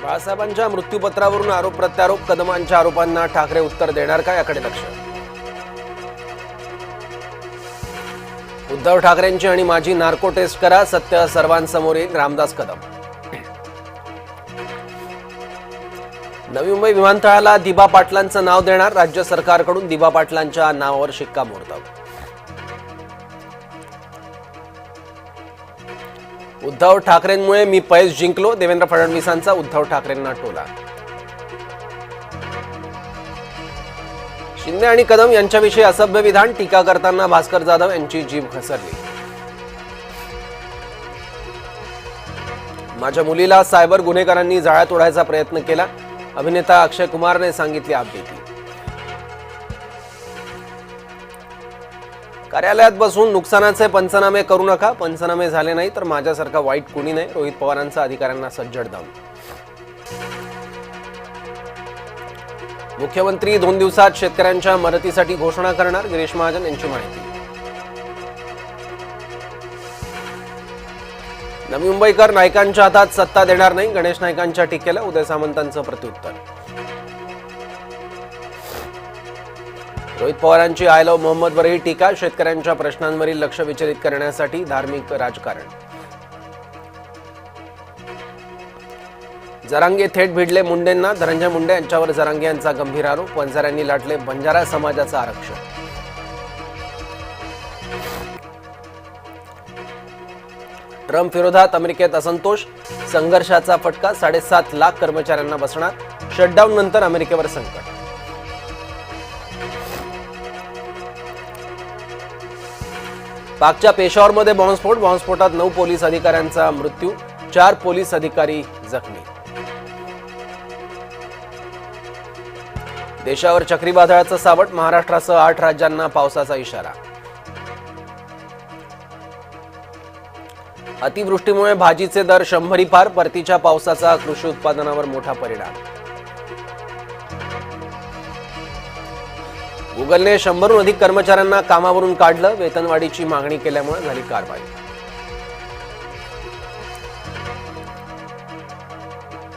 बाळासाहेबांच्या मृत्यूपत्रावरून आरोप प्रत्यारोप, कदमांच्या आरोपांना ठाकरे उत्तर देणार का, याकडे लक्ष. उद्धव ठाकरेंची आणि माझी नार्को टेस्ट करा, सत्य सर्वांसमोर येईल, रामदास कदम. नवी मुंबई विमानतळाला दिबा पाटलांचं नाव देणार, राज्य सरकारकडून दिबा पाटलांच्या नावावर शिक्कामोर्तब. उद्धव ठाकरेंमुळे मी पैस जिंकलो, देवेंद्र फडणवीसांचा उद्धव ठाकरेंना टोला. शिंदे आणि कदम यांच्याविषयी असभ्य विधान, टीका करताना भास्कर जाधव यांची जीभ घसरली. माझ्या मुलीला सायबर गुन्हेगारांनी जाळ्यात ओढायचा प्रयत्न केला, अभिनेता अक्षय कुमारने सांगितली आपबीती. कार्यालयात बसून नुकसानाचे पंचनामे करू नका, पंचनामे झाले नाही तर माझ्यासारखा वाईट कोणी नाही, रोहित पवारांचा अधिकाऱ्यांना सज्जड दम. मुख्यमंत्री 2 दिवसात शेतकऱ्यांच्या मदतीसाठी घोषणा करणार, गिरीश महाजन यांची माहिती. नवी मुंबईकर नायकांच्या हातात सत्ता देणार नाही, गणेश नायकांच्या टीकेला उदय सामंतांचं प्रत्युत्तर. रोहित पवारांची आय लव्ह मोहम्मदवरही टीका, शेतकऱ्यांच्या प्रश्नांवरील लक्ष विचलित करण्यासाठी धार्मिक राजकारण. जरांगे थेट भिडले मुंडेंना, धनंजय मुंडे यांच्यावर जरांगे यांचा गंभीर आरोप, वंजाऱ्यांनी लाटले बंजारा समाजाचं आरक्षण. ट्रम्प विरोधात अमेरिकेत असंतोष, संघर्षाचा फटका, 7.5 लाख कर्मचाऱ्यांना बसणार, शटडाऊन नंतर अमेरिकेवर संकट. पाकच्या पेशावरमध्ये बॉम्बस्फोट, बॉम्बस्फोटात 9 पोलीस अधिकाऱ्यांचा मृत्यू, 4 पोलीस अधिकारी जखमी. देशावर चक्रीवादळाचं सावट, महाराष्ट्रासह 8 राज्यांना पावसाचा इशारा. अतिवृष्टीमुळे भाजीचे दर 100 पार, परतीच्या पावसाचा कृषी उत्पादनावर मोठा परिणाम. गुगलने 100हून अधिक कर्मचाऱ्यांना कामावरून काढलं, वेतनवाढीची मागणी केल्यामुळे झाली कारवाई.